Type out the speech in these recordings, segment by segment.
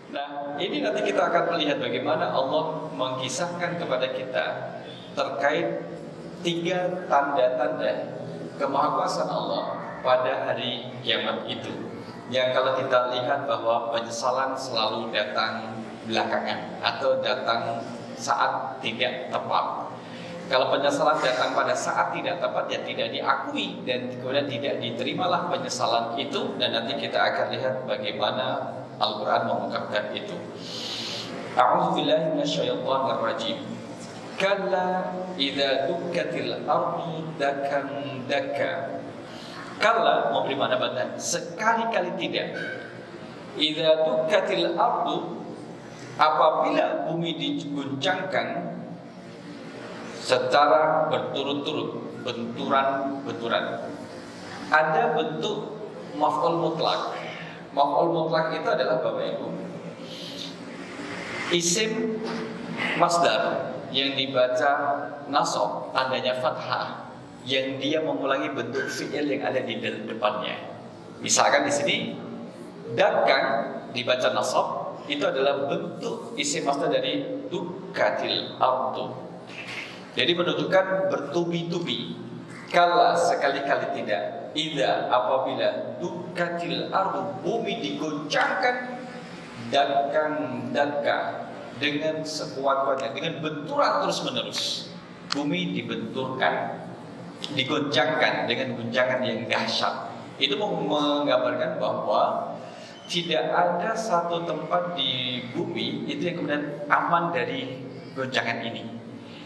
Nah, ini nanti kita akan melihat bagaimana Allah mengisahkan kepada kita terkait 3 tanda-tanda kemahakuasaan Allah pada hari kiamat itu. Yang kalau kita lihat bahwa penyesalan selalu datang belakangan atau datang saat tidak tepat. Kalau penyesalan datang pada saat tidak tepat, ya tidak diakui dan kemudian tidak diterimalah penyesalan itu. Dan nanti kita akan lihat bagaimana Al-Quran mengungkapkan itu. A'udzubillahi minasyaitonirrajim. Kalla idza dukkatil ardu dakkan dakka. Kalla memberi makna badan, sekali-kali tidak. Idza dukkatil ardu, apabila bumi diguncangkan secara berturut-turut, benturan-benturan. Ada bentuk maf'ul mutlak. Maf'ul mutlak itu adalah Bapak Ibu isim masdar yang dibaca nasab, tandanya fathah, yang dia mengulangi bentuk fi'il yang ada di depannya. Misalkan di sini dakkan dibaca nasab, itu adalah bentuk isim masdar dari dukkatil ardu. Jadi menunjukkan bertubi-tubi. Kala sekali-kali tidak. Idza apabila dukkatil ardu, bumi diguncangkan dakkan dakka, dengan sekuat-kuatnya, dengan benturan terus-menerus. Bumi dibenturkan, diguncangkan dengan guncangan yang dahsyat. Itu menggambarkan bahwa tidak ada satu tempat di bumi itu yang kemudian aman dari goncangan ini.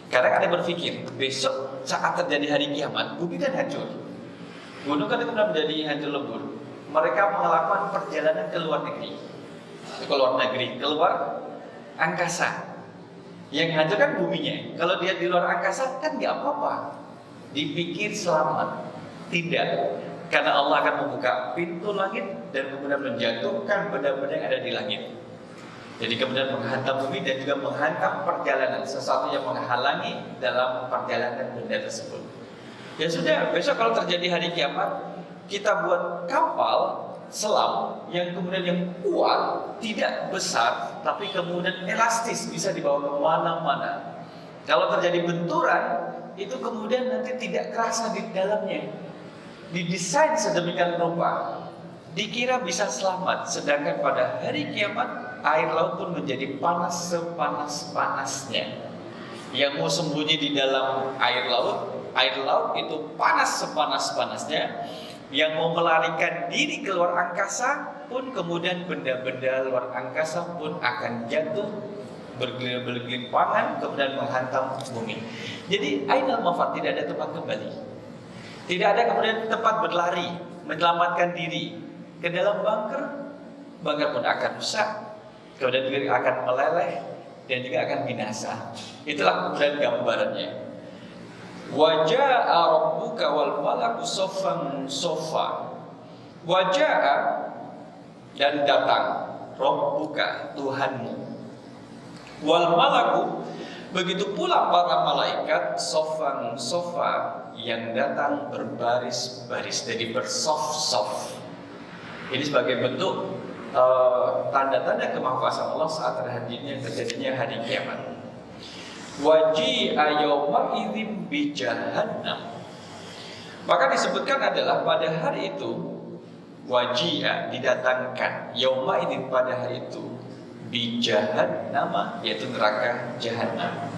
Kadang ada berpikir, besok saat terjadi hari kiamat, bumi kan hancur, gunung kan kemudian menjadi hancur lebur. Mereka melakukan perjalanan ke luar negeri, keluar angkasa. Yang hancur kan buminya. Kalau dia di luar angkasa kan nggak apa-apa, dipikir selamat. Tidak, karena Allah akan membuka pintu langit dan kemudian menjatuhkan benda-benda yang ada di langit. Jadi kemudian menghantam bumi dan juga menghantam perjalanan, sesuatu yang menghalangi dalam perjalanan benda tersebut. Ya sudah, besok kalau terjadi hari kiamat, kita buat kapal selam yang kemudian yang kuat, tidak besar, tapi kemudian elastis, bisa dibawa kemana-mana. Kalau terjadi benturan, itu kemudian nanti tidak kerasa di dalamnya. Didesain sedemikian rupa, dikira bisa selamat, sedangkan pada hari kiamat air laut pun menjadi panas sepanas-panasnya. Yang mau sembunyi di dalam air laut itu panas sepanas-panasnya. Yang mau melarikan diri keluar angkasa pun kemudian benda-benda luar angkasa pun akan jatuh bergelimpangan kemudian menghantam bumi. Jadi ainal mafar, tidak ada tempat kembali. Tidak ada kemudian tempat berlari, menyelamatkan diri. Ke dalam bunker pun akan rusak, kemudian juga akan meleleh dan juga akan binasa. Itulah kemudian gambarannya. Waja'a rabbuka wal malaku saffan saffa. Waja'a, dan datang rabbuka, Tuhanmu, wal malaku, begitu pula para malaikat, saffan saffa, yang datang berbaris-baris, jadi bersof-sof. Ini sebagai bentuk tanda-tanda kemahakuasaan Allah saat terjadinya hari kiamat. Waji'a yawma idzin bi jahannam. Maka disebutkan adalah pada hari itu, waji'a, didatangkan, yauma idzin, pada hari itu, bi jahannam, yaitu neraka jahanam.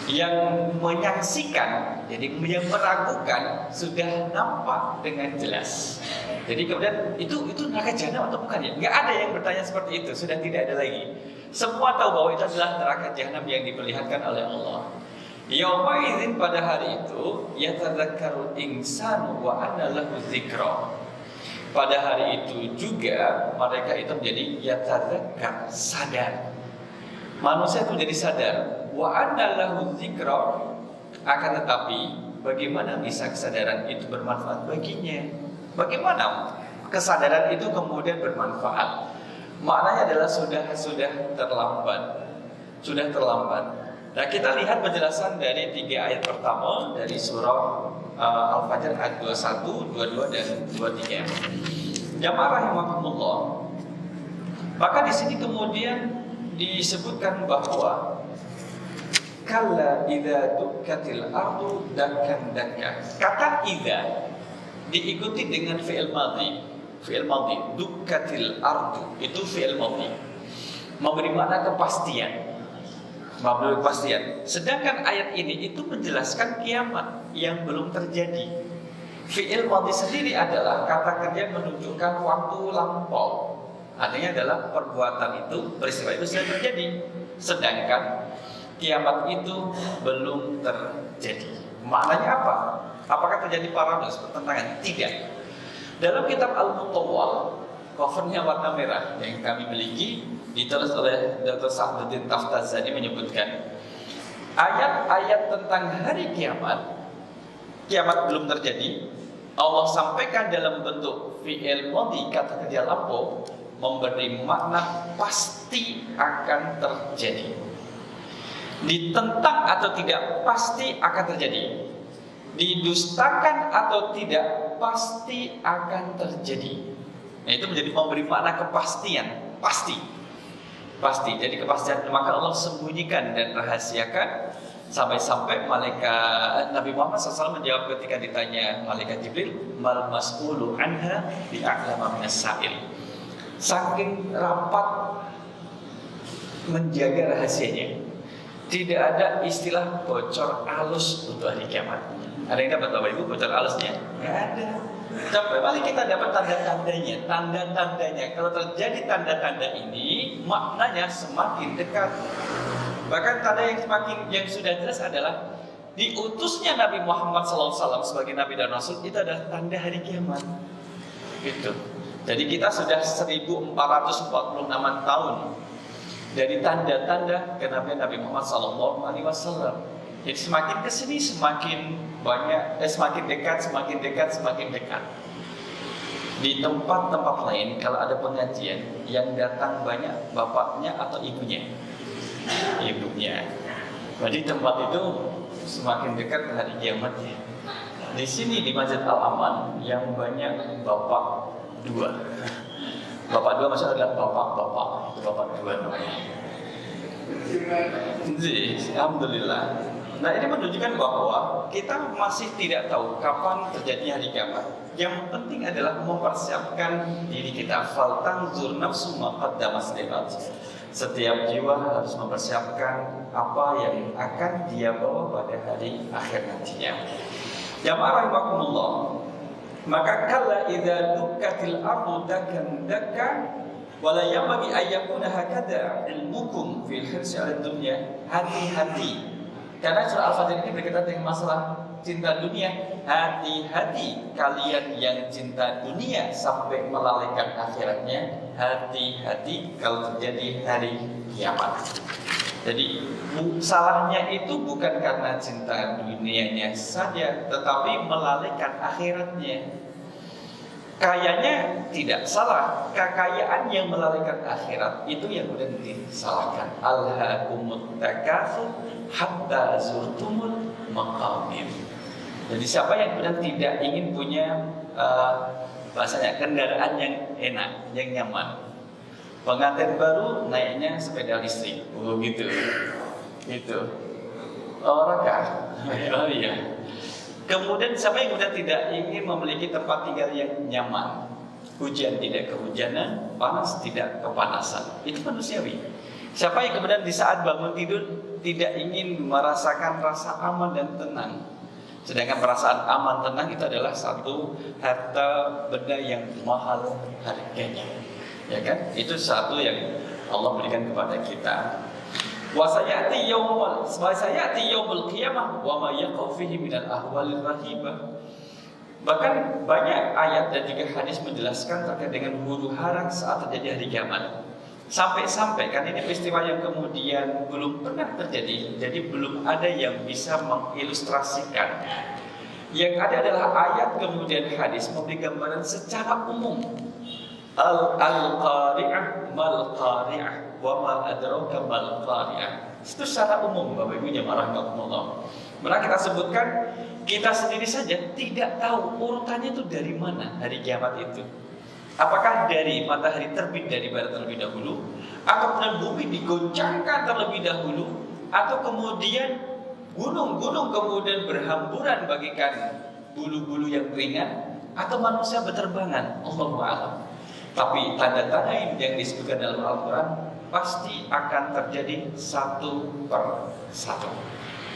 Yang menyaksikan, jadi yang meragukan, sudah nampak dengan jelas. Jadi kemudian itu neraka jahanam atau bukan ya? Nggak ada yang bertanya seperti itu, sudah tidak ada lagi. Semua tahu bahwa itu adalah neraka jahanam yang diperlihatkan oleh Allah. Yauma idzin, pada hari itu, yatadzakkarul insanu wa anna lahu dzikra. Pada hari itu juga mereka itu menjadi yatadzakkar, sadar. Manusia itu menjadi sadar, wa anna lahu dzikra, akan tetapi bagaimana bisa kesadaran itu bermanfaat baginya? Bagaimana kesadaran itu kemudian bermanfaat? Maknanya adalah sudah terlambat. Sudah terlambat. Nah, kita lihat penjelasan dari 3 ayat pertama dari surah Al-Fajr ayat 21, 22 dan 23. Jamaah rahimakumullah. Maka di sini kemudian disebutkan bahwa kalla idza dukkatil ardu dakkan dakka. Kata idza diikuti dengan fi'il madhi. Fi'il madhi, dukkatil ardu itu fi'il madhi. Memberi makna kepastian. Memberi kepastian. Sedangkan ayat ini itu menjelaskan kiamat yang belum terjadi. Fi'il madhi sendiri adalah kata kerja menunjukkan waktu lampau. Artinya adalah perbuatan itu, peristiwa itu sudah terjadi. Sedangkan kiamat itu belum terjadi. Maknanya apa? Apakah terjadi paradoks, pertentangan? Tidak. Dalam kitab Al-Mutawwal, covernya warna merah yang kami miliki, ditulis oleh Dr. Sa'duddin Taftazani menyebutkan ayat-ayat tentang hari kiamat, kiamat belum terjadi, Allah sampaikan dalam bentuk fi'il madhi, kata kerja lampau, memberi makna pasti akan terjadi. Ditentang atau tidak pasti akan terjadi. Didustakan atau tidak pasti akan terjadi. Nah, itu menjadi memberi makna kepastian, pasti. Pasti. Jadi kepastian, maka Allah sembunyikan dan rahasiakan sampai-sampai malaikat Nabi Muhammad SAW menjawab ketika ditanya malaikat Jibril, mal mas'ulu anha bi'a'lama minas sa'il. Saking rapat menjaga rahasianya, tidak ada istilah bocor halus untuk hari kiamat. Ada yang dapat Bapak Ibu bocor halusnya? Tidak ada. Sampai paling kita dapat tanda-tandanya. Tanda-tandanya, kalau terjadi tanda-tanda ini, maknanya semakin dekat. Bahkan tanda yang sudah jelas adalah diutusnya Nabi Muhammad SAW sebagai Nabi dan Rasul, itu adalah tanda hari kiamat. Gitu. Jadi kita sudah 1446 tahun dari tanda-tanda kenabian Nabi Muhammad SAW. Jadi semakin kesini semakin banyak, semakin dekat. Di tempat-tempat lain kalau ada pengajian yang datang banyak bapaknya atau ibunya. Jadi tempat itu semakin dekat hari kiamatnya. Di sini di Masjid Al-Aman yang banyak bapak dua. Bapak dua maksudnya adalah bapak-bapak. Itu bapak dua namanya. Jadi, alhamdulillah. Nah, ini menunjukkan bahwa kita masih tidak tahu kapan terjadi hari kiamat. Yang penting adalah mempersiapkan diri kita. Fal tanzur nafsu ma qaddamat lighad. Setiap jiwa harus mempersiapkan apa yang akan dia bawa pada hari akhir nantinya. Jamaah rahimakumullah. Maka kalla idza dukkatil ardu dakkan dakka wala yambaghi an yakuna hakada ilmukum fil hirsi 'ala dunya. Hati-hati. Karena surah Al-Fajr ini berkaitan dengan masalah cinta dunia. Hati-hati kalian yang cinta dunia sampai melalaikan akhiratnya. Hati-hati kalau terjadi hari kiamat. Jadi salahnya itu bukan karena cinta dunianya saja, tetapi melalaikan akhiratnya. Kayanya tidak salah, kekayaan yang melalaikan akhirat itu yang sudah disalahkan. Alhaakumut takatsur hatta zurtumul maqabir. Jadi siapa yang kemudian tidak ingin punya bahasanya kendaraan yang enak, yang nyaman, pengantin baru naiknya sepeda listrik, gitu. Raka. Oh iya. Kemudian siapa yang kemudian tidak ingin memiliki tempat tinggal yang nyaman, hujan tidak kehujanan, panas tidak kepanasan, itu manusiawi. Siapa yang kemudian di saat bangun tidur tidak ingin merasakan rasa aman dan tenang, sedangkan perasaan aman tenang itu adalah satu harta benda yang mahal harganya. Ya kan? Itu satu yang Allah berikan kepada kita. Wa sayati yaumul qiyamah wa ma yaqau fihi minal ahwalir rahibah. Bahkan banyak ayat dan juga hadis menjelaskan terkait dengan huru-hara saat terjadi hari kiamat. Sampai-sampai kan ini peristiwa yang kemudian belum pernah terjadi, jadi belum ada yang bisa mengilustrasikan. Yang ada adalah ayat kemudian hadis memberi gambaran secara umum. Al-qari'ah mal qari'ah wa ma adraka mal qari'ah. Itu secara umum Bapak Ibu jamaah rahimakumullah. Maka kita sebutkan, kita sendiri saja tidak tahu urutannya itu dari mana hari kiamat itu. Apakah dari matahari terbit dari barat terlebih dahulu, atau kemudian bumi digoncangkan terlebih dahulu, atau kemudian gunung-gunung kemudian berhamburan bagaikan bulu-bulu yang ringan, atau manusia berterbangan? Allahu a'lam. Tapi tanda-tanda yang disebutkan dalam Al-Quran pasti akan terjadi satu per satu,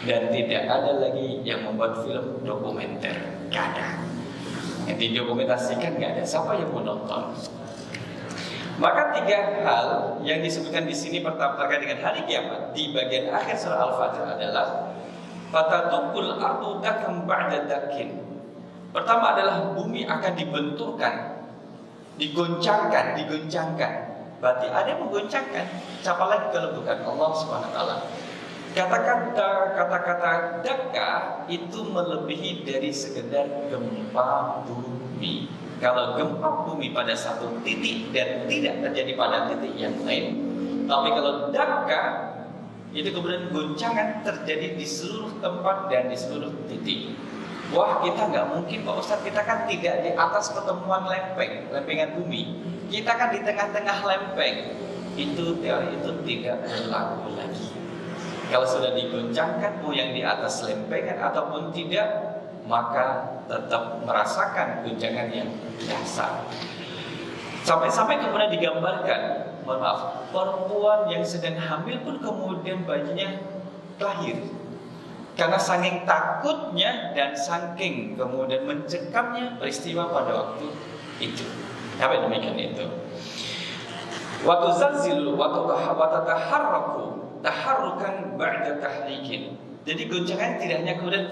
dan tidak ada lagi yang membuat film dokumenter. Gak ada yang didokumentasikan, gak ada. Siapa yang mau nonton? Maka tiga hal yang disebutkan di sini pertama terkait dengan hari kiamat di bagian akhir surah Al-Fajr adalah fatatukul ardu dakam ba'da dakin. Pertama adalah bumi akan dibenturkan, digoncangkan. Berarti ada yang menggoncangkan. Siapa lagi kalau bukan Allah Subhanahu wa taala? Kata-kata dakka itu melebihi dari sekedar gempa bumi. Kalau gempa bumi pada satu titik dan tidak terjadi pada titik yang lain, tapi kalau dakka itu kemudian goncangan terjadi di seluruh tempat dan di seluruh titik. Wah, kita nggak mungkin Pak Ustadz, kita kan tidak di atas pertemuan lempengan bumi, kita kan di tengah-tengah lempeng. Itu teori itu tidak berlaku lagi. Kalau sudah digoncangkan mau yang di atas lempengan ataupun tidak, maka tetap merasakan goncangan yang dahsyat. Sampai-sampai kemudian digambarkan, mohon maaf, perempuan yang sedang hamil pun kemudian bayinya lahir. Karena saking takutnya dan saking kemudian mencekamnya peristiwa pada waktu itu. Apa yang demikian itu? Waktu zalzilu, waktu taharraku, taharrukan ba'da tahrikin. Jadi goncangan tidak hanya kemudian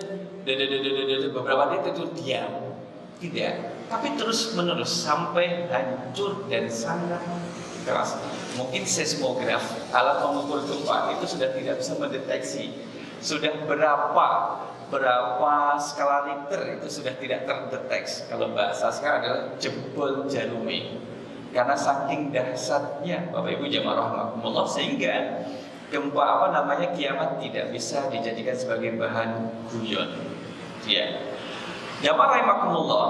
beberapa detik itu diam, tidak, tapi terus menerus sampai hancur dan sangat keras. Mungkin seismograf, alat pengukur gempa itu sudah tidak bisa mendeteksi sudah berapa skala liter, itu sudah tidak terdeteksi. Kalau bahasa sekarang adalah jebol jalumi. Karena saking dahsyatnya Bapak Ibu jemaah rahimakumullah, sehingga gempa kiamat tidak bisa dijadikan sebagai bahan guyon. Ya. Jemaah rahimakumullah,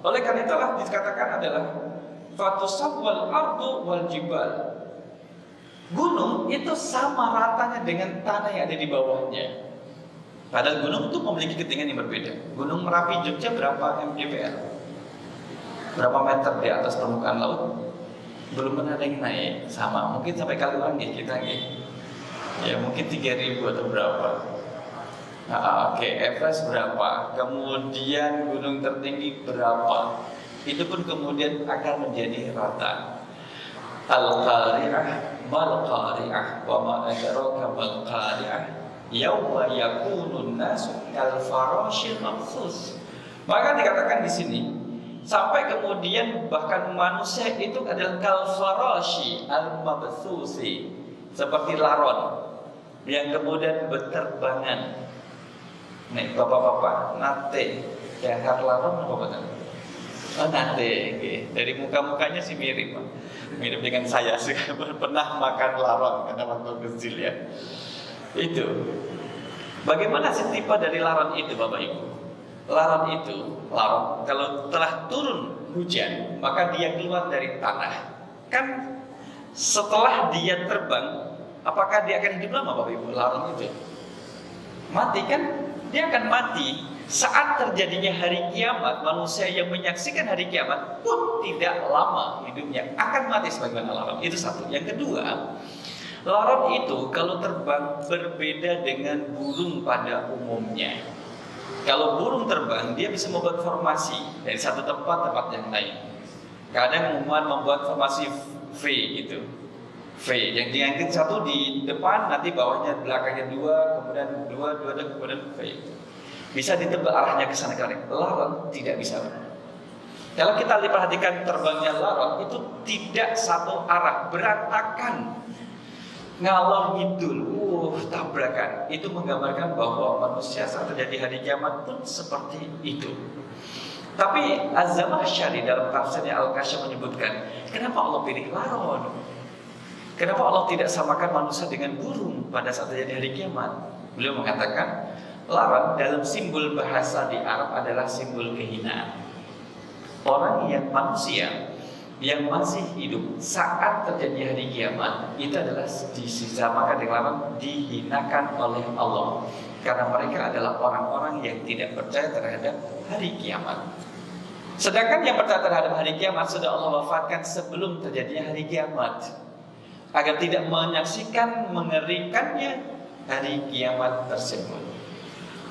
oleh karena itulah dikatakan adalah fatusawwal ardu wal jibal. Gunung itu sama ratanya dengan tanah yang ada di bawahnya. Padahal gunung itu memiliki ketinggian yang berbeda. Gunung Merapi Jogja berapa mdpl? Berapa meter di atas permukaan laut? Belum pernah ada yang naik. Sama, mungkin sampai Kaliurang kita ya mungkin 3.000 atau berapa. Oke, Everest berapa? Kemudian gunung tertinggi berapa? Itu pun kemudian akan menjadi rata. Al-Qari'ah mal-Qari'ah wa ma adraka mal-Qari'ah yauma yakunun nasu kal-farashil mabthus. Maka dikatakan di sini sampai kemudian bahkan manusia itu adalah kal-farashi al-mabthusi, seperti laron yang kemudian berterbangan. Nih bapak-bapak nate dahar laron apa betul? Oh nate, dari muka-mukanya sih mirip, Pak. Mirip dengan saya sih, pernah makan laron karena waktu kecil ya. Itu. Bagaimana sih tipe dari laron itu, Bapak Ibu? Laron kalau telah turun hujan, maka dia keluar dari tanah. Kan setelah dia terbang, apakah dia akan hidup lama, Bapak Ibu? Laron itu mati kan? Dia akan mati. Saat terjadinya hari kiamat, manusia yang menyaksikan hari kiamat pun tidak lama hidupnya, akan mati sebagaimana laron. Itu satu. Yang kedua, laron itu kalau terbang berbeda dengan burung pada umumnya. Kalau burung terbang, dia bisa membuat formasi dari satu tempat yang lain. Kadang membuat formasi V gitu. V yang diangkat satu di depan, nanti bawahnya belakangnya dua, kemudian dua, kemudian V. Bisa ditebak arahnya ke sana kemari. Laron tidak bisa. Kalau kita perhatikan terbangnya laron itu tidak satu arah, berantakan, ngalor ngidul, tabrakan. Itu menggambarkan bahwa manusia saat terjadi hari kiamat pun seperti itu. Tapi Az-Zamakhsyari dalam tafsirnya Al-Kasyaf menyebutkan, kenapa Allah pilih laron? Kenapa Allah tidak samakan manusia dengan burung pada saat terjadi hari kiamat? Beliau mengatakan, laron dalam simbol bahasa di Arab adalah simbol kehinaan. Orang yang manusia yang masih hidup saat terjadi hari kiamat itu adalah disamakan dengan dihinakan oleh Allah, karena mereka adalah orang-orang yang tidak percaya terhadap hari kiamat. Sedangkan yang percaya terhadap hari kiamat sudah Allah wafatkan sebelum terjadinya hari kiamat, agar tidak menyaksikan mengerikannya hari kiamat tersebut.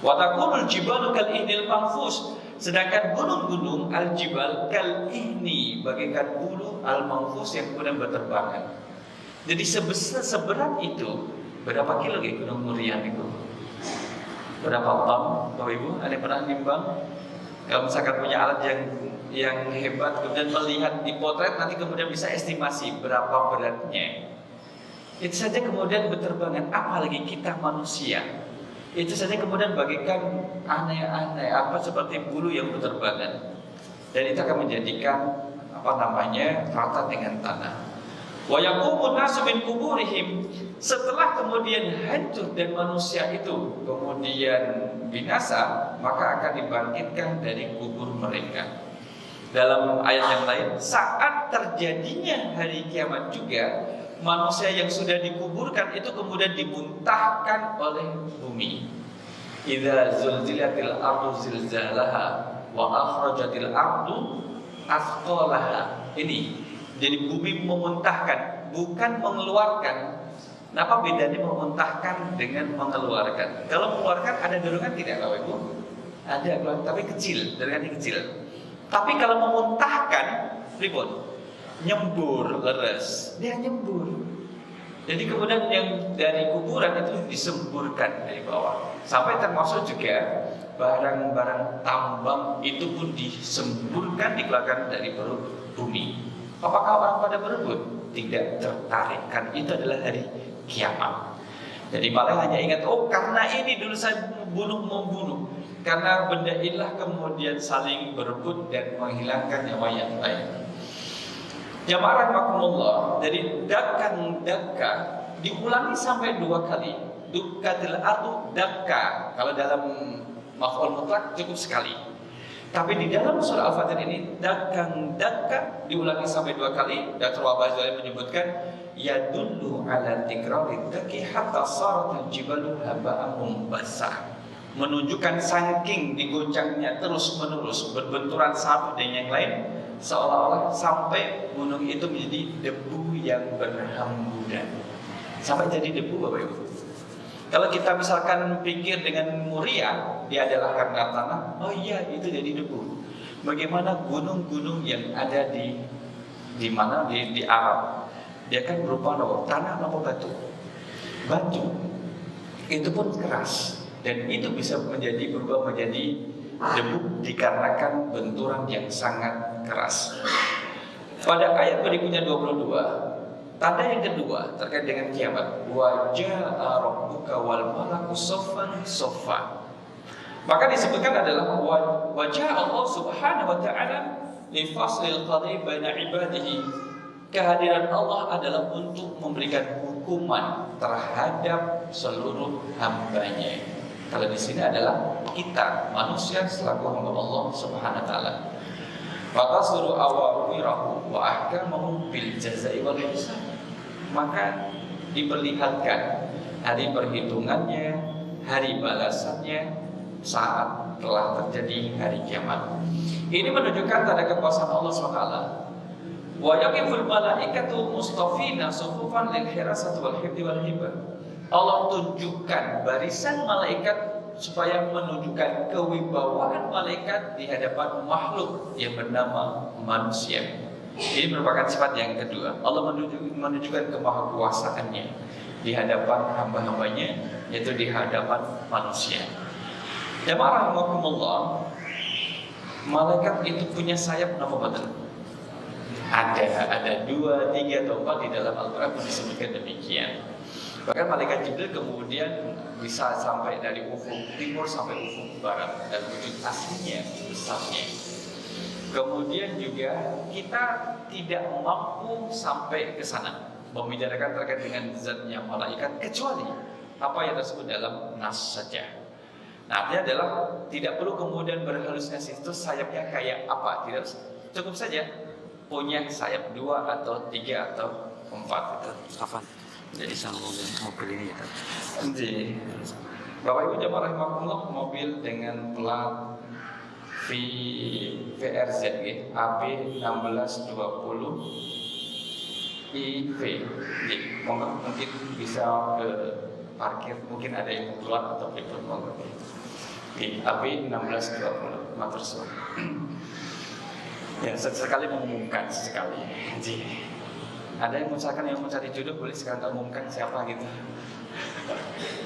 Wa takunul jibalu kal ihnil manfus. Sedangkan gunung-gunung al-jibal kal ihni, bagaikan bulu al-manfus yang kemudian berterbangan. Jadi seberat itu, berapa kilo ke Gunung Murian itu? Berapa ton? Bapak Ibu, ada yang pernah nimbang? Kalau misalkan punya alat yang hebat, kemudian melihat di potret, nanti kemudian bisa estimasi berapa beratnya. Itu saja kemudian berterbangan, apalagi kita manusia. Itu saja kemudian bagikan aneh-aneh, seperti bulu yang berterbangan. Dan itu akan menjadikan rata dengan tanah. Wa yaqumun nasu min kuburihim. Setelah kemudian hancur dan manusia itu kemudian binasa, maka akan dibangkitkan dari kubur mereka. Dalam ayat yang lain, saat terjadinya hari kiamat juga, manusia yang sudah dikuburkan itu kemudian dimuntahkan oleh bumi. Idza zulzilatil ardu zilzalaha wa akhrajatil ardu athqalaha. Ini jadi bumi memuntahkan, bukan mengeluarkan. Kenapa bedanya memuntahkan dengan mengeluarkan? Kalau mengeluarkan ada dorongan tidak, Bapak Ibu? Ada, tapi kecil, dorongannya kecil. Tapi kalau memuntahkan, ribut, nyembur, leres, dia nyembur. Jadi kemudian yang dari kuburan itu disemburkan dari bawah. Sampai termasuk juga barang-barang tambang itu pun disemburkan, dikeluarkan dari perut bumi. Apakah orang pada berebut? Tidak tertarik, kan itu adalah hari kiamat. Jadi malah hanya ingat, karena ini dulu saya membunuh. Karena benda inilah kemudian saling berebut dan menghilangkan nyawa yang lain. Jamaah rahimakumullah, jadi dakka diulangi sampai 2 kali. Dukkatil ardu dakka. Kalau dalam maf'ul mutlak cukup sekali. Tapi di dalam surah Al-Fatir ini dakka diulangi sampai 2 kali. Dr. Wahbah menyebutkan yadullu ala tikrari dakki hatta saratul jibalu haba'an basah. Menunjukkan saking digoncangnya terus menerus berbenturan satu dengan yang lain, seolah-olah sampai gunung itu menjadi debu yang berhamburan. Sampai jadi debu, Bapak Ibu. Kalau kita misalkan pikir dengan Muria, dia adalah karena tanah, itu jadi debu. Bagaimana gunung-gunung yang ada di mana di Arab, dia kan berupa tanah atau batu. Batu itu pun keras, dan itu bisa berubah menjadi debu dikarenakan benturan yang sangat keras. Pada ayat berikutnya 22, tanda yang kedua terkait dengan kiamat, wa jaa rabbuka wal malaku saffan saffa. Maka disebutkan adalah wa jaa Allah Subhanahu wa taala li faslil qadhi baina ibadihi. Kehadiran Allah adalah untuk memberikan hukuman terhadap seluruh hambanya. Kalau di sini adalah kita manusia selaku hamba Allah Subhanahu wa taala. Maka suruh awawirahu wa ahkamahum bil jazai wal hisab. Maka diperlihatkan hari perhitungannya, hari balasannya saat telah terjadi hari kiamat. Ini menunjukkan tanda kekuasaan Allah SWT. Wa yaqiful malaikatu mustafina sufufan lil hirasati wal hifdi wal hibah. Allah tunjukkan barisan malaikat supaya menunjukkan kewibawaan malaikat di hadapan makhluk yang bernama manusia. Ini merupakan sifat yang kedua. Allah menunjukkan kemahakuasaannya di hadapan hamba-hambanya, yaitu di hadapan manusia. Jamaah rahimakumullah, malaikat itu punya sayap napa betul? Ada 2, 3 atau 4 di dalam Al-Quran disebutkan demikian. Bahkan malaikat Jibril kemudian bisa sampai dari ufuk timur sampai ufuk barat, dan wujud aslinya besarnya. Kemudian juga kita tidak mampu sampai ke sana membicarakan terkait dengan zatnya malaikat kecuali apa yang tersebut dalam nas saja. Nah, artinya adalah tidak perlu kemudian berhalusinasi itu sayapnya kayak apa, tidak, cukup saja punya sayap 2 atau 3 atau 4 itu. Kapan? Jadi sama mobil ini ya. Jadi, Bapak Ibu jamaah rahimakumullah, mobil dengan plat VRZ AB 1620 IV. Jadi, mungkin bisa ke parkir, mungkin ada yang keluar atau ikut monggo. Di AB 1620 matur suwun. Ya, sesekali mengumumkan sekali. Jadi, ada yang misalkan yang mencari jodoh boleh sekarang umumkan siapa gitu.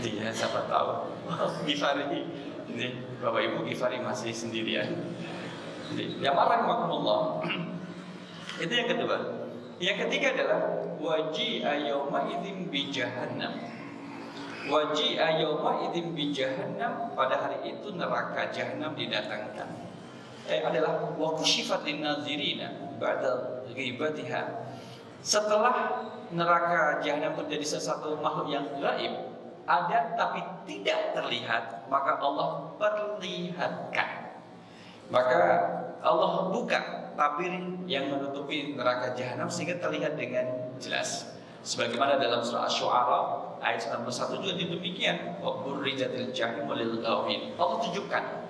Dia siapa tahu. Gifari. Jadi, Bapak Ibu Gifari masih sendirian. Jadi, yang rahimakumullah. Itu yang kedua. Yang ketiga adalah waji'a yauma idzin bi jahannam. Waji'a yauma idzin bi jahannam, pada hari itu neraka jahanam didatangkan. Adalah wa kushifatin nazirina ba'da ghibatiha. Setelah neraka jahanam terjadi sesuatu makhluk yang gaib, ada tapi tidak terlihat, maka Allah perlihatkan. Maka Allah buka tabir yang menutupi neraka jahanam sehingga terlihat dengan jelas. Sebagaimana dalam surah Asy-Syu'ara ayat 91 juga demikian. Wa burrijatil jahim lil ghawin. Allah tunjukkan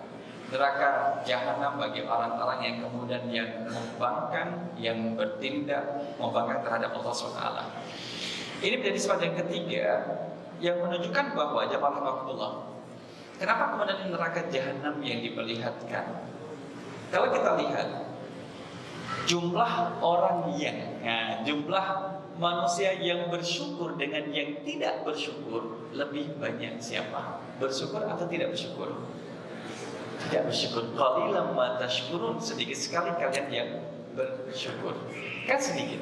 neraka jahanam bagi orang-orang yang kemudian yang membangkang, yang bertindak membangkang terhadap Allah SWT. Ini menjadi sifat yang ketiga yang menunjukkan bahwa jamaah rahimakumullah, kenapa kemudian neraka jahanam yang diperlihatkan? Kalau kita lihat jumlah orang jumlah manusia yang bersyukur dengan yang tidak bersyukur, lebih banyak siapa? Bersyukur atau tidak bersyukur? Tidak bersyukur. Qalilan ma tashkurun, sedikit sekali kalian yang bersyukur. Kan sedikit.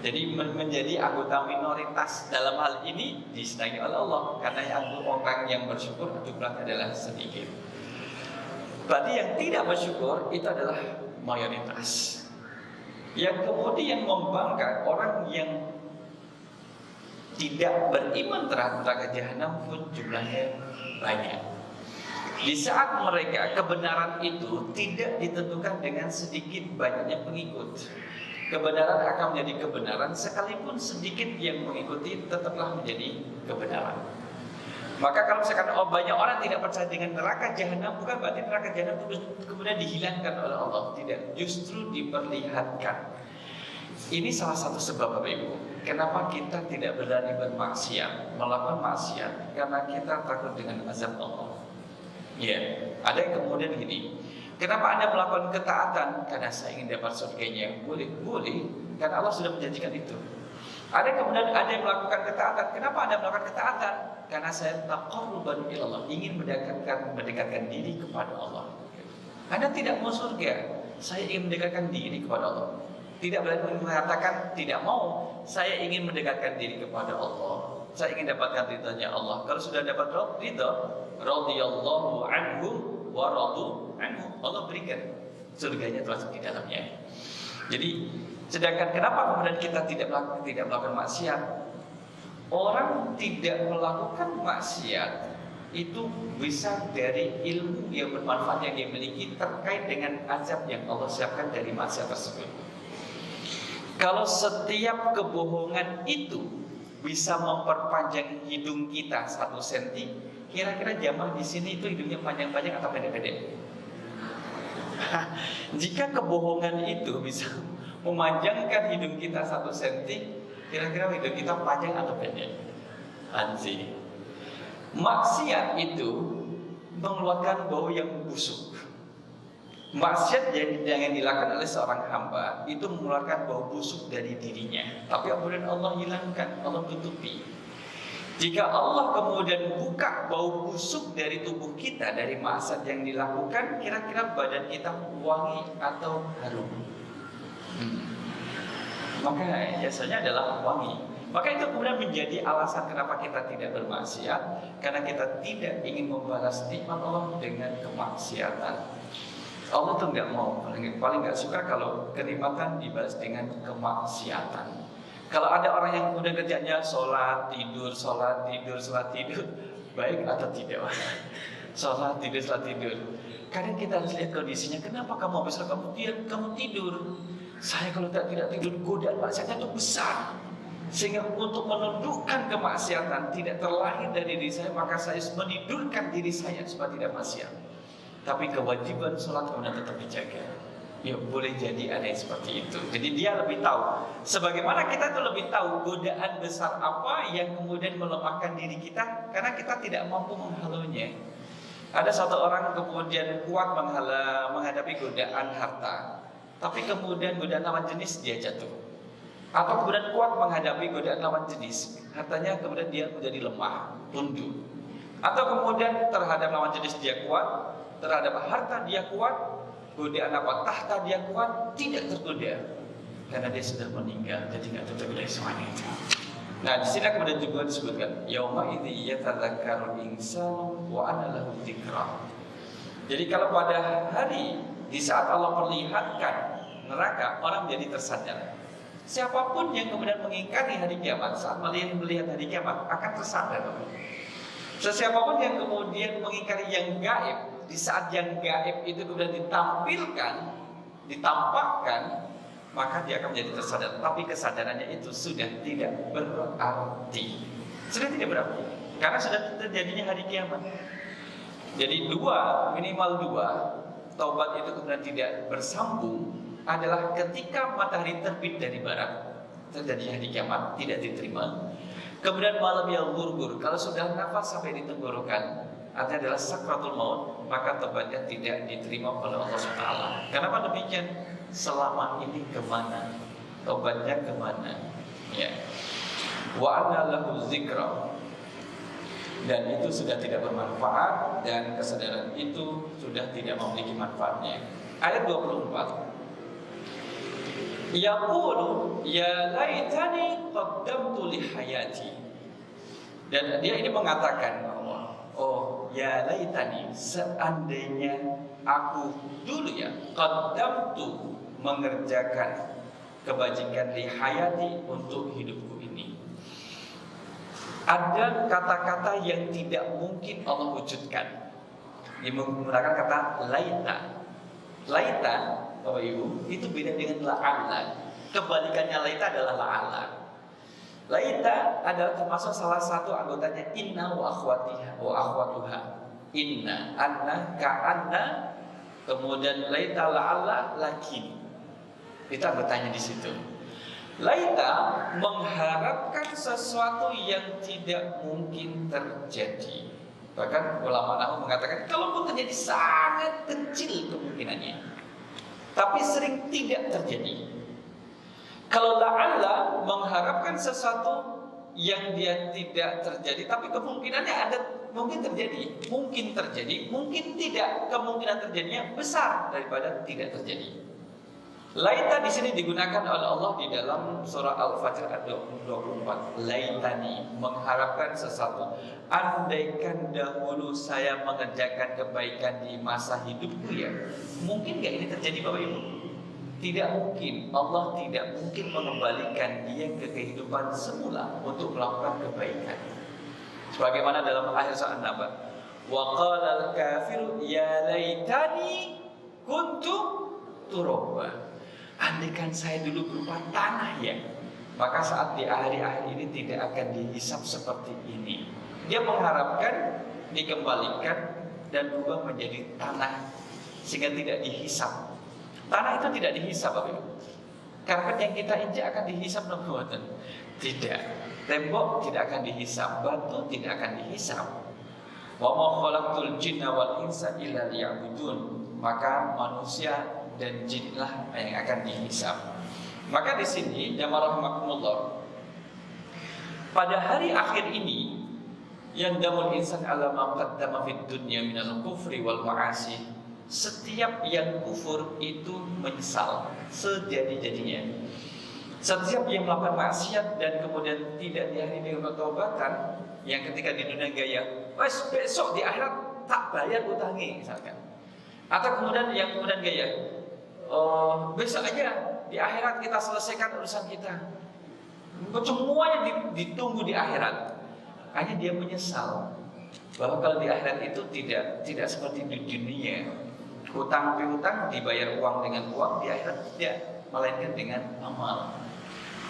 Jadi menjadi anggota minoritas dalam hal ini disenangi oleh Allah, karena yang orang yang bersyukur jumlahnya adalah sedikit. Berarti yang tidak bersyukur itu adalah mayoritas. Yang kemudian membangkang orang yang tidak beriman terhadap neraka jahanam pun jumlahnya banyak. Di saat mereka kebenaran itu tidak ditentukan dengan sedikit banyaknya pengikut. Kebenaran akan menjadi kebenaran sekalipun sedikit yang mengikuti tetaplah menjadi kebenaran. Maka kalau misalkan banyak orang tidak percaya dengan neraka jahanam, bukan berarti neraka jahanam itu kemudian dihilangkan oleh Allah. Tidak, justru diperlihatkan. Ini salah satu sebab Bapak Ibu, kenapa kita tidak berani bermaksiat, melakukan maksiat, karena kita takut dengan azab Allah. Ya, ada yang kemudian gini, kenapa Anda melakukan ketaatan? Karena saya ingin dapat surganya. Boleh, karena Allah sudah menjanjikan itu. Ada kemudian ada yang melakukan ketaatan. Kenapa Anda melakukan ketaatan? Karena saya taqarruban ilallah, ingin mendekatkan diri kepada Allah. Anda tidak mau surga, saya ingin mendekatkan diri kepada Allah. Tidak berani mengatakan tidak mau, saya ingin mendekatkan diri kepada Allah. Saya ingin dapatkan ridhonya Allah. Kalau sudah dapat ridho, radhiyallahu anhum wa radu anhu, Allah berikan surganya termasuk di dalamnya. Jadi, sedangkan kenapa kemudian kita tidak melakukan maksiat? Orang tidak melakukan maksiat itu bisa dari ilmu yang bermanfaat yang dimiliki terkait dengan azab yang Allah siapkan dari maksiat tersebut. Kalau setiap kebohongan itu bisa memperpanjang hidung kita 1 senti, kira-kira jamaah di sini itu hidungnya panjang-panjang atau pendek-pendek? Jika kebohongan itu bisa memanjangkan hidung kita 1 senti, kira-kira hidung kita panjang atau pendek? Anzi. Maksiat itu mengeluarkan bau yang busuk. Maksiat yang dilakukan oleh seorang hamba itu mengeluarkan bau busuk dari dirinya, tapi kemudian Allah hilangkan, Allah tutupi. Jika Allah kemudian buka bau busuk dari tubuh kita dari maksiat yang dilakukan, kira-kira badan kita wangi atau harum? Maka biasanya adalah wangi. Maka itu kemudian menjadi alasan kenapa kita tidak bermaksiat, karena kita tidak ingin membalas nikmat Allah dengan kemaksiatan. Allah tuh nggak mau, paling nggak suka kalau kenikmatan dibalas dengan kemaksiatan. Kalau ada orang yang kemudian kerjanya sholat tidur, baik atau tidak? Sholat tidur. Kadang kita harus lihat kondisinya. Kenapa kamu habis sholat kamu tidur? Saya kalau tidak tidur, godaan maksiatnya itu besar. Sehingga untuk menundukkan kemaksiatan tidak terlahir dari diri saya, maka saya menidurkan diri saya supaya tidak maksiat. Tapi kewajiban sholat kemudian tetap dijaga. Ya boleh jadi ada yang seperti itu. Jadi dia lebih tahu. Sebagaimana kita itu lebih tahu godaan besar apa yang kemudian melemahkan diri kita, karena kita tidak mampu menghalaunya. Ada satu orang kemudian kuat menghadapi godaan harta, tapi kemudian godaan lawan jenis dia jatuh. Atau kemudian kuat menghadapi godaan lawan jenis, hartanya kemudian dia menjadi lemah, tunduk. Atau kemudian terhadap lawan jenis dia kuat, terhadap harta dia kuat, godaan apa tahta dia kuat, tidak tergoda karena dia sudah meninggal, jadi tidak tergoda semuanya itu. Nah, di sini kemudian juga disebutkan yauma idzi yatadzakkarul insanu wa ana lahu dzikra. Jadi kalau pada hari di saat Allah perlihatkan neraka, orang menjadi tersadar. Siapapun yang kemudian mengingkari hari kiamat saat melihat hari kiamat akan tersadar. Sesiapapun yang kemudian mengingkari yang gaib, di saat yang gaib itu kemudian ditampakkan, maka dia akan menjadi tersadar. Tapi kesadarannya itu sudah tidak berarti. Sudah tidak berarti. Karena sudah terjadinya hari kiamat. Jadi minimal dua, taubat itu kemudian tidak bersambung adalah ketika matahari terbit dari barat, terjadi hari kiamat, tidak diterima. Kemudian malam yang gur-gur, kalau sudah nafas sampai di tenggorokan, artinya adalah sakratul maut, maka taubatnya tidak diterima oleh Allah SWT. Kenapa demikian? Selama ini kemana? Taubatnya kemana? Ya. Wa anna lahu dzikra. Dan itu sudah tidak bermanfaat, dan kesadaran itu sudah tidak memiliki manfaatnya. Ayat 24. Yaqulu ya laitani qaddamtu li hayati. Dan dia ini mengatakan bahwa oh ya laitani, seandainya aku dulu ya qaddamtu, mengerjakan kebajikan li hayati, untuk hidupku ini. Ada kata-kata yang tidak mungkin Allah wujudkan. Dia menggunakan kata laita. Laita, Bapak Ibu, itu beda dengan la'alla. Kebalikannya laita adalah la'alla. Laita adalah termasuk salah satu anggotanya inna wa akhwatuha. Inna, anna, ka'anna, kemudian laita, la'alla, lakin. Itu anggotanya di situ. Laita mengharapkan sesuatu yang tidak mungkin terjadi. Bahkan ulama nahwu mengatakan kalaupun terjadi sangat kecil kemungkinannya, tapi sering tidak terjadi. Kalau la'alla mengharapkan sesuatu yang dia tidak terjadi, tapi kemungkinannya ada, mungkin terjadi, mungkin tidak. Kemungkinan terjadinya besar daripada tidak terjadi. Laita di sini digunakan oleh Allah di dalam surah Al-Fajr ayat 24. Laitani, mengharapkan sesuatu. Andaikan dahulu saya mengerjakan kebaikan di masa hidupku ya. Mungkin gak ini terjadi Bapak Ibu? Tidak mungkin. Allah tidak mungkin mengembalikan dia ke kehidupan semula untuk melakukan kebaikan. Sebagaimana dalam akhir surah An-Naba. Wa qala al-kafiru ya laitani kuntu turaba. Andaikan saya dulu berupa tanah ya, maka saat di akhir-akhir ini tidak akan dihisap seperti ini. Dia mengharapkan dikembalikan dan berubah menjadi tanah sehingga tidak dihisap. Tanah itu tidak dihisap Bapak Ibu. Karpet yang kita injak akan dihisap nubuatan? Tidak. Tembok tidak akan dihisap, batu tidak akan dihisap. Wa ma khalaqtul jinna wal insa illa liya'budun. Maka manusia dan jinlah yang akan dihisab. Maka di sini jamaah rahimakumullah, pada hari akhir ini yang damul insan ala ma qaddama fid dunya minal kufri wal ma'asi, setiap yang kufur itu menyesal sejadi-jadinya. Setiap yang melakukan maksiat dan kemudian tidak diakhiri dengan pertobatan, yang ketika di dunia gaya, wes besok di akhirat tak bayar utangnya misalkan. Atau kemudian yang kemudian gaya, besok aja di akhirat kita selesaikan urusan kita. Semuanya ditunggu di akhirat. Hanya dia menyesal bahwa kalau di akhirat itu tidak seperti di dunia. Hutang piutang dibayar uang dengan uang, di akhirat tidak. melainkan dengan amal.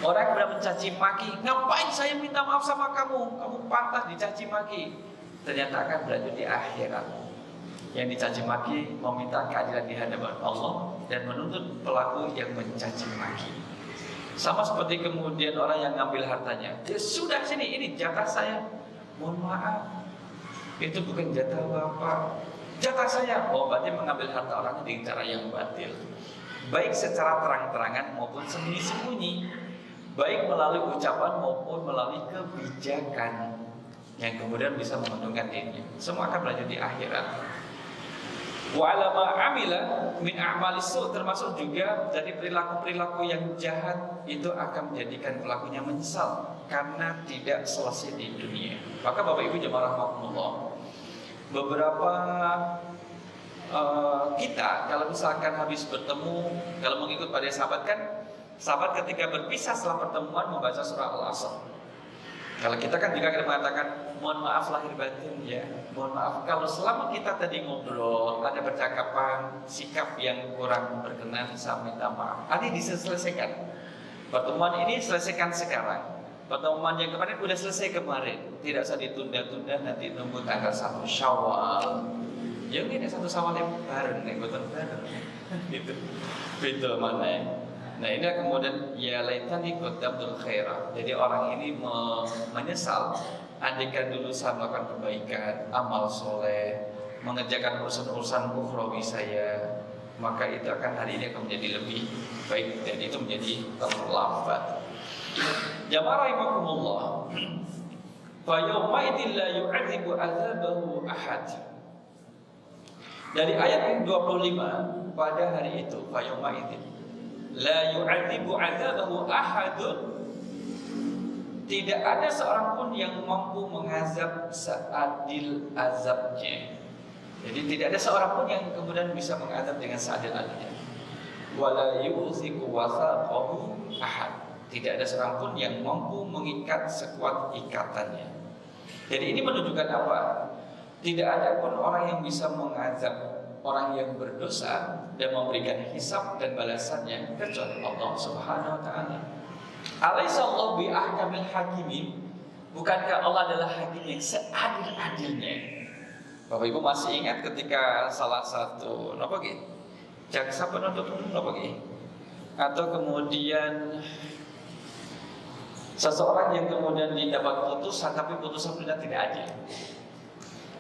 Orang yang kemudian mencaci maki, ngapain saya minta maaf sama kamu? Kamu pantas dicaci maki. Ternyata akan berlanjut di akhirat. Yang dicaci maki meminta keadilan di hadapan Allah dan menuntut pelaku yang mencaci maki. Sama seperti kemudian orang yang ngambil hartanya. Ya sudah, sini, ini jatah saya. Mohon maaf, itu bukan jatah Bapak, jatah saya. Oh, berarti mengambil harta orangnya dengan cara yang batil, baik secara terang-terangan maupun sembunyi-sembunyi, baik melalui ucapan maupun melalui kebijakan yang kemudian bisa menguntungkan dirinya. Semua akan berlanjut di akhirat. Wa alama amila min a'malis su', termasuk juga dari perilaku-perilaku yang jahat itu akan menjadikan pelakunya menyesal karena tidak selesai di dunia. Maka Bapak Ibu jemaah rahmatullah, beberapa kita kalau misalkan habis bertemu, kalau mengikut pada sahabat kan, sahabat ketika berpisah setelah pertemuan membaca surah Al-Asr. Kalau kita kan juga akan mengatakan mohon maaf lahir batin ya, mohon maaf kalau selama kita tadi ngobrol ada percakapan sikap yang kurang berkenan, saya minta maaf. Ini diselesaikan. Pertemuan ini selesaikan sekarang. Pertemuan yang kemarin sudah selesai kemarin, tidak usah ditunda-tunda, nanti nunggu tanggal 1 Syawal. Ya ini 1 Syawal yang bareng, ikutan bareng. Gitu. Betul mana ya? Nah ini kemudian ya laitani qaddamtul khairah. Jadi orang ini menyesal andaikan dulu saya melakukan kebaikan, amal soleh, mengerjakan urusan-urusan ukhrawi saya, maka itu akan hari ini akan menjadi lebih baik dan itu menjadi terlambat. Jamaah rahimakumullah. Fa yauma idzin la yu'adzibu 'adzabahu ahad. Dari ayat yang 25, pada hari itu fa yauma idzin la yu'adzibu 'adzabahu ahadun, tidak ada seorang pun yang mampu mengazab seadil azabnya. Jadi tidak ada seorang pun yang kemudian bisa mengazab dengan seadil-adilnya. Wala yu'ziku wasaqahu ahad. Tidak ada seorang pun yang mampu mengikat sekuat ikatannya. Jadi ini menunjukkan apa? Tidak ada pun orang yang bisa mengazab orang yang berdosa dan memberikan hisab dan balasannya kecuali Allah Subhanahu wa taala. Alaysa Allah bi ahkamil hakimin? Bukankah Allah adalah hakim yang seadil-adilnya? Bapak Ibu masih ingat ketika salah satu jaksa penuntut umum atau kemudian seseorang yang kemudian didapat putusan tapi putusan sudah tidak adil.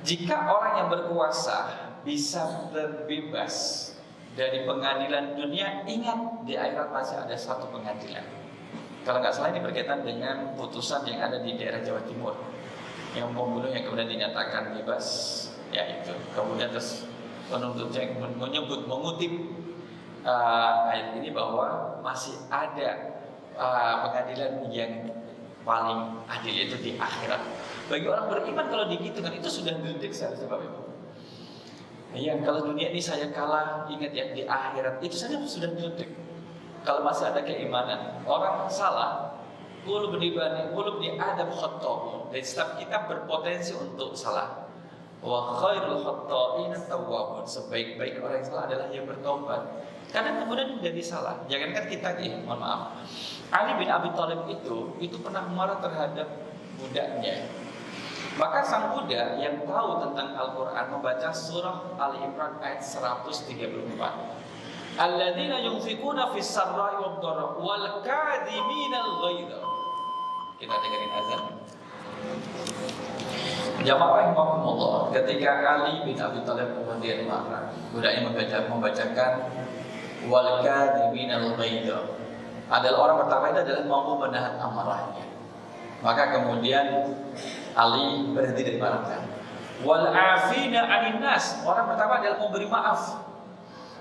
Jika orang yang berkuasa bisa terbebas dari pengadilan dunia, ingat di akhirat masih ada satu pengadilan. Kalau nggak salah ini berkaitan dengan putusan yang ada di daerah Jawa Timur, yang pembunuh yang kemudian dinyatakan bebas, ya itu. Kemudian terus penuntutnya mengutip ayat ini bahwa masih ada pengadilan yang paling adil, itu di akhirat. Bagi orang beriman kalau digitukan itu sudah gede seharusnya Bapak Ibu. Ya, kalau dunia ini saya kalah, ingat ya di akhirat itu saja sudah gede. Kalau masih ada keimanan, orang salah, qul bi Adam khata'un. Dan setiap kita berpotensi untuk salah. Wa khairul khata'in at-tawwabun. Sebaik-baik orang yang salah adalah yang bertobat. Karena kemudian menjadi salah. Jangankan kita mohon maaf. Ali bin Abi Thalib itu pernah marah terhadap budaknya. Maka sang budak yang tahu tentang Al-Quran membaca surah Ali Imran ayat 134. Alladzina yunfikuna fis sarra'i wad dharra wal kadhiminal ghaidha. Kita dengerin azan. Jamaah rahimakumullah, ketika Ali bin Abi Thalib kemudian marah, budaknya membacakan wal kadhiminal ghaidha. Adalah orang pertama itu adalah mampu menahan amarahnya. Maka kemudian Ali berhenti dari marahnya. Wal afina 'anil nas, orang pertama adalah memberi maaf.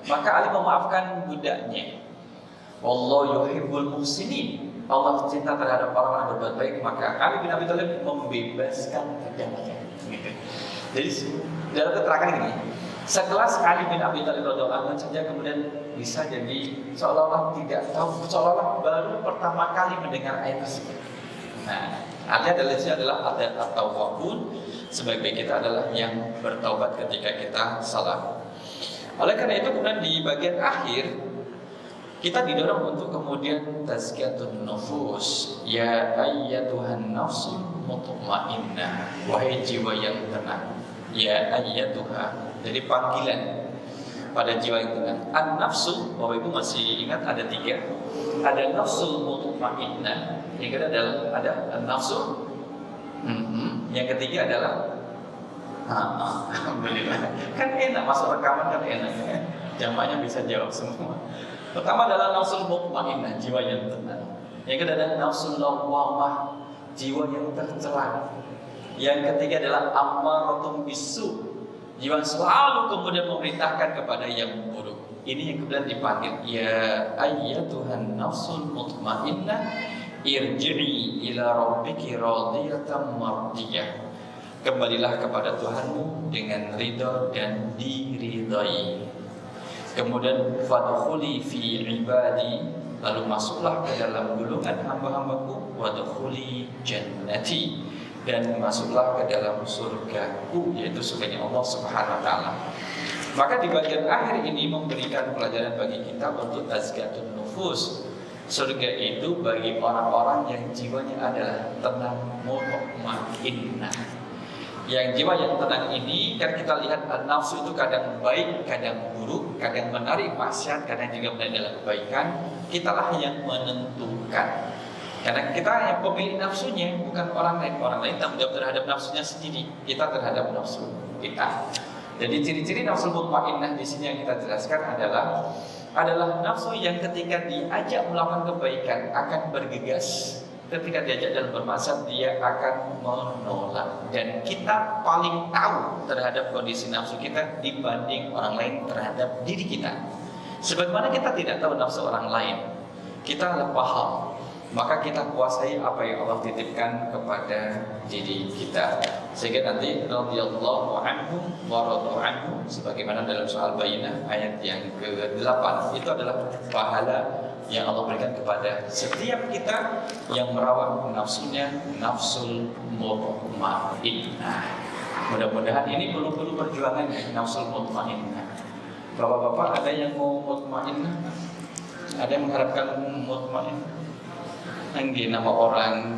Maka Ali memaafkan budaknya. Wallahu yuhibbul muhsinin. Allah cinta terhadap orang-orang berbuat baik. Maka Ali bin Abi Thalib membebaskan budaknya. Jadi dalam keterangan ini, sekelas Ali bin Abi Thalib radhiyallahu anhu saja kemudian bisa jadi seolah-olah tidak tahu, seolah-olah baru pertama kali mendengar ayat tersebut. Nah, artinya adalah ada at-tawwabun, sebaik-baik kita adalah yang bertaubat ketika kita salah. Oleh karena itu kemudian di bagian akhir kita didorong untuk kemudian tazkiyatun nufus. Ya ayyatuhan nafsul mutmainnah, wahai jiwa yang tenang. Ya ayyatuha, jadi panggilan pada jiwa yang tenang. An-nafsu, Bapak Ibu masih ingat ada 3. Ada nafsul mutmainnah, yang kedua adalah ada an-nafsu. Yang ketiga adalah alhamdulillah. Kan enak masuk rekaman, kan enak. Jamaknya bisa jawab semua. Pertama adalah nafsul mutmainnah, jiwa yang tenang. Yang kedua adalah nafsul lawwamah, jiwa yang tercela. Yang ketiga adalah ammaratum bisu, jiwa selalu kemudian memerintahkan kepada yang buruk. Ini yang kemudian dipanggil, ya ayyatuhan nafsul mutmainnah, irji'i ila rabbiki radiyatan mardiyah. Kembalilah kepada Tuhanmu dengan ridha dan diridhai. Kemudian fadkhuli fi ibadi, lalu masuklah ke dalam golongan hamba-hambaku, wadkhuli jannati, dan masuklah ke dalam surgaku, yaitu surganya Allah Subhanahu wa taala. Maka di bagian akhir ini memberikan pelajaran bagi kita untuk tazkiyatun nufus. Surga itu bagi orang-orang yang jiwanya adalah tenang, mutmainnah. Yang jiwa yang tenang ini kan kita lihat nafsu itu kadang baik, kadang buruk, kadang menarik maksiat, kadang juga menarik kebaikan. Kitalah yang menentukan. Karena kita yang pemilik nafsunya, bukan orang lain. Orang lain tanggung jawab terhadap nafsunya sendiri. Kita terhadap nafsu kita. Jadi ciri-ciri nafsu mutmainnah di sini yang kita jelaskan adalah nafsu yang ketika diajak melakukan kebaikan akan bergegas. Ketika diajak dalam bermaksud dia akan menolak. Dan kita paling tahu terhadap kondisi nafsu kita dibanding orang lain terhadap diri kita. Sebagaimana kita tidak tahu nafsu orang lain, kita paham. Maka kita kuasai apa yang Allah titipkan kepada diri kita. Sehingga nanti radhiyallahu anhum wa radu anhu, sebagaimana dalam soal Bayyinah ayat yang ke-8, itu adalah pahala yang Allah berikan kepada setiap kita yang merawat nafsunya, nafsul mutmainnah. Mudah-mudahan ini perlu perjuangan ya, nafsul mutmainnah. Bapak-bapak ada yang mau mutmainnah? Ada yang mengharapkan mutmainnah? Anggi nama orang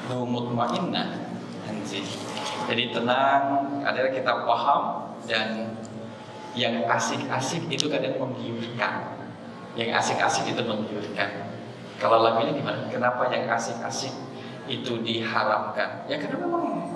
mutmainnah anjing. Jadi tenang, adalah kita paham, dan yang asik-asik itu kadang menggiurkan. Yang asik-asik itu menggiurkan. Kalau lagunya gimana? Kenapa yang asik-asik itu diharamkan? Ya karena memang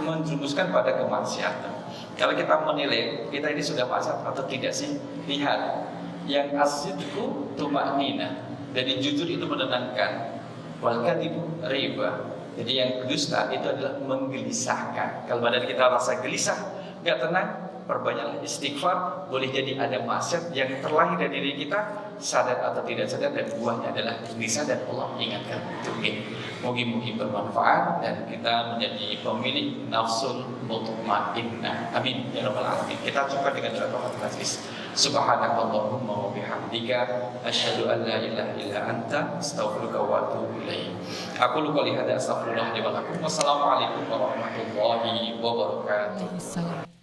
menjerumuskan pada kemaksiatan. Kalau kita menilai kita ini sudah maksiat atau tidak sih, lihat yang asidku tuma'ninah. Jadi jujur itu menenangkan. Wal kadzibu riba. Jadi yang dusta itu adalah menggelisahkan. Kalau badan kita rasa gelisah, enggak tenang, perbanyaklah istighfar. Boleh jadi ada maksiat yang terlahir dari diri kita, sadar atau tidak sadar, dan buahnya adalah gelisah, dan Allah ingatkan itu. Mugi-mugi bermanfaat dan kita menjadi pemilik nafsul mutmainnah. Amin ya rabbal alamin. Kita coba dengan doa majlis. Subhanakallahumma wa bihamdika asyhadu an la ilaha illa anta astaghfiruka wa atubu ilaik. Aku qouli hadza astaghfirullah li wa lakum. Wassalamualaikum warahmatullahi wabarakatuh.